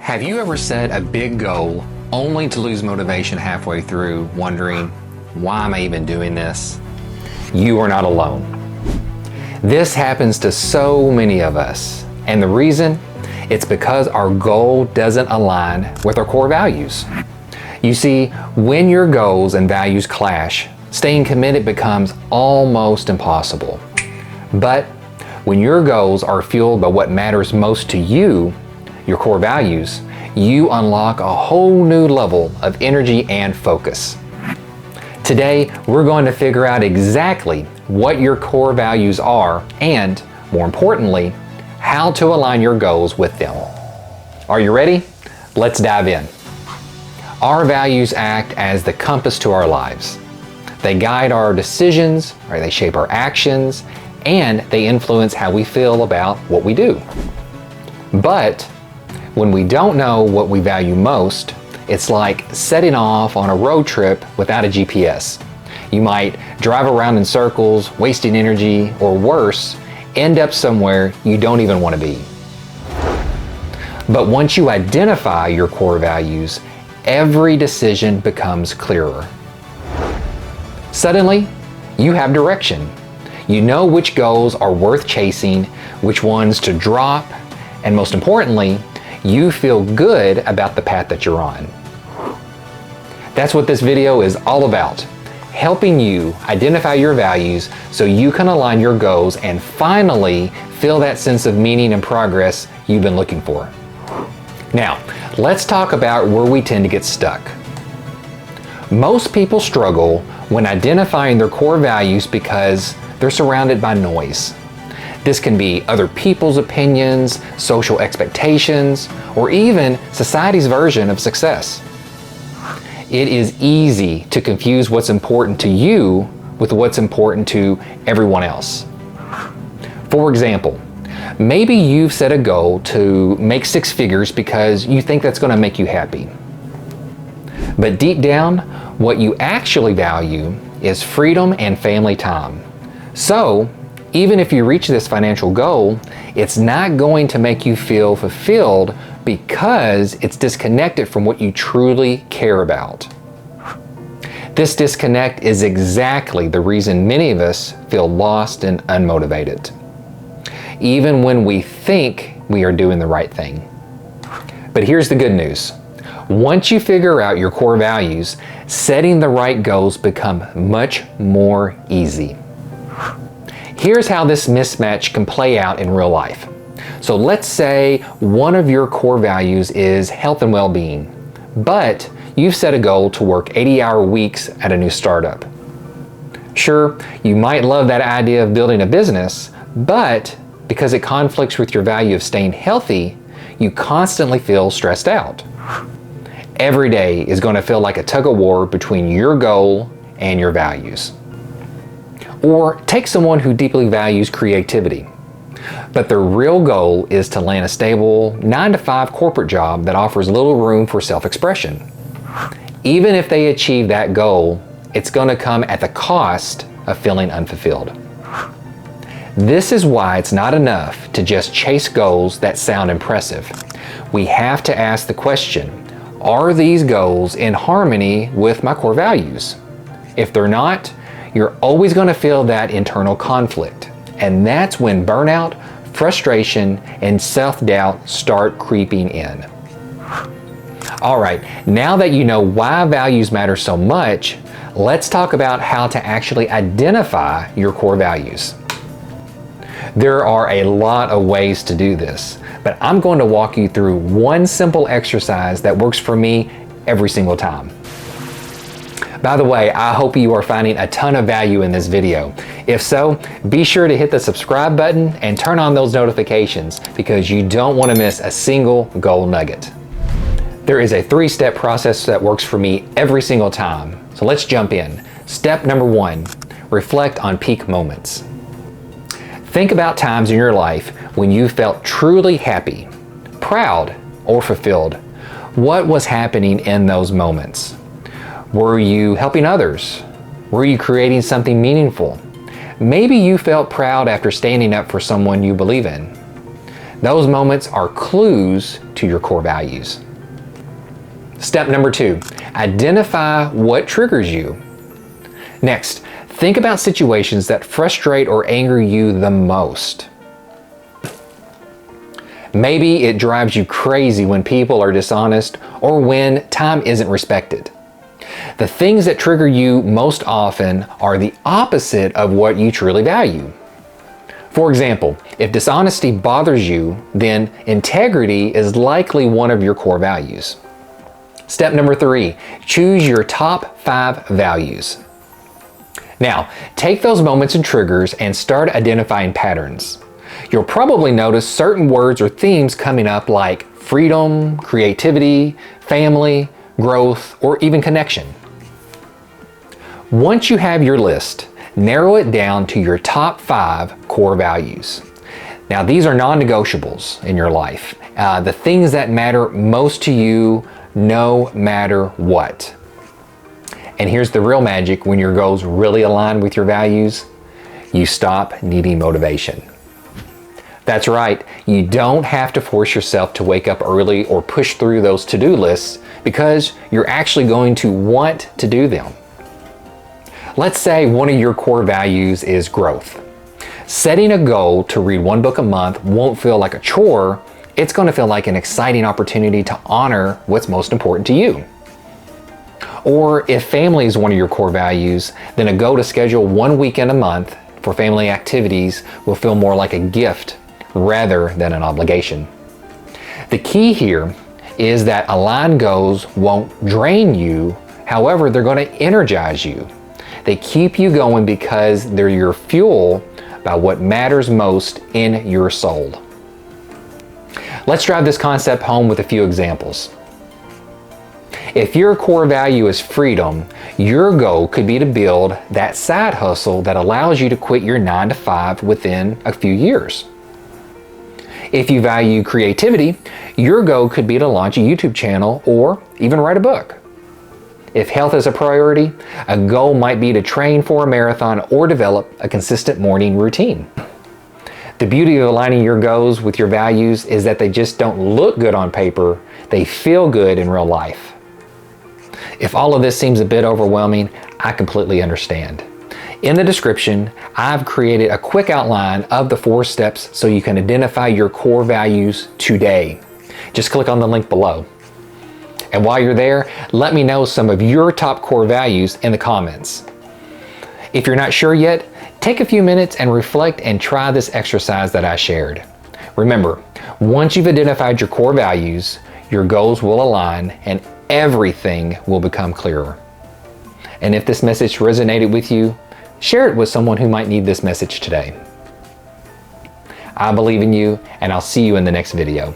Have you ever set a big goal only to lose motivation halfway through, wondering, why am I even doing this? You are not alone. This happens to so many of us, and the reason? It's because our goal doesn't align with our core values. You see, when your goals and values clash, staying committed becomes almost impossible. But when your goals are fueled by what matters most to you, your core values, you unlock a whole new level of energy and focus. Today, we're going to figure out exactly what your core values are and, more importantly, how to align your goals with them. Are you ready? Let's dive in. Our values act as the compass to our lives. They guide our decisions, or they shape our actions, and they influence how we feel about what we do. But when we don't know what we value most, it's like setting off on a road trip without a GPS. You might drive around in circles, wasting energy, or worse, end up somewhere you don't even want to be. But once you identify your core values, every decision becomes clearer. Suddenly, you have direction. You know which goals are worth chasing, which ones to drop, and most importantly, you feel good about the path that you're on. That's what this video is all about, helping you identify your values so you can align your goals and finally feel that sense of meaning and progress you've been looking for. Now, let's talk about where we tend to get stuck. Most people struggle when identifying their core values because they're surrounded by noise. This can be other people's opinions, social expectations, or even society's version of success. It is easy to confuse what's important to you with what's important to everyone else. For example, maybe you've set a goal to make 6 figures because you think that's going to make you happy. But deep down, what you actually value is freedom and family time. So, even if you reach this financial goal, it's not going to make you feel fulfilled because it's disconnected from what you truly care about. This disconnect is exactly the reason many of us feel lost and unmotivated, even when we think we are doing the right thing. But here's the good news. Once you figure out your core values, setting the right goals become much more easy. Here's how this mismatch can play out in real life. So let's say one of your core values is health and well-being, but you've set a goal to work 80-hour weeks at a new startup. Sure, you might love that idea of building a business, but because it conflicts with your value of staying healthy, you constantly feel stressed out. Every day is going to feel like a tug-of-war between your goal and your values. Or take someone who deeply values creativity, but their real goal is to land a stable 9-to-5 corporate job that offers little room for self-expression. Even if they achieve that goal, it's going to come at the cost of feeling unfulfilled. This is why it's not enough to just chase goals that sound impressive. We have to ask the question, are these goals in harmony with my core values? If they're not, you're always going to feel that internal conflict. And that's when burnout, frustration, and self-doubt start creeping in. All right, now that you know why values matter so much, let's talk about how to actually identify your core values. There are a lot of ways to do this, but I'm going to walk you through one simple exercise that works for me every single time. By the way, I hope you are finding a ton of value in this video. If so, be sure to hit the subscribe button and turn on those notifications because you don't want to miss a single gold nugget. There is a 3-step process that works for me every single time. So let's jump in. Step number 1, reflect on peak moments. Think about times in your life when you felt truly happy, proud, or fulfilled. What was happening in those moments? Were you helping others? Were you creating something meaningful? Maybe you felt proud after standing up for someone you believe in. Those moments are clues to your core values. Step number 2, identify what triggers you. Next, think about situations that frustrate or anger you the most. Maybe it drives you crazy when people are dishonest or when time isn't respected. The things that trigger you most often are the opposite of what you truly value. For example, if dishonesty bothers you, then integrity is likely one of your core values. Step number 3, choose your top 5 values. Now, take those moments and triggers and start identifying patterns. You'll probably notice certain words or themes coming up like freedom, creativity, family, growth, or even connection. Once you have your list, narrow it down to your top 5 core values. Now, these are non-negotiables in your life, the things that matter most to you no matter what. And here's the real magic: when your goals really align with your values, you stop needing motivation. That's right, you don't have to force yourself to wake up early or push through those to-do lists because you're actually going to want to do them. Let's say one of your core values is growth. Setting a goal to read 1 book a month won't feel like a chore, it's going to feel like an exciting opportunity to honor what's most important to you. Or if family is one of your core values, then a goal to schedule 1 weekend a month for family activities will feel more like a gift rather than an obligation. The key here is that aligned goals won't drain you, however, they're going to energize you. They keep you going because they're your fuel by what matters most in your soul. Let's drive this concept home with a few examples. If your core value is freedom, your goal could be to build that side hustle that allows you to quit your 9 to 5 within a few years. If you value creativity, your goal could be to launch a YouTube channel or even write a book. If health is a priority, a goal might be to train for a marathon or develop a consistent morning routine. The beauty of aligning your goals with your values is that they just don't look good on paper, they feel good in real life. If all of this seems a bit overwhelming, I completely understand. In the description, I've created a quick outline of the 4 steps so you can identify your core values today. Just click on the link below. And while you're there, let me know some of your top core values in the comments. If you're not sure yet, take a few minutes and reflect and try this exercise that I shared. Remember, once you've identified your core values, your goals will align and everything will become clearer. And if this message resonated with you, share it with someone who might need this message today. I believe in you, and I'll see you in the next video.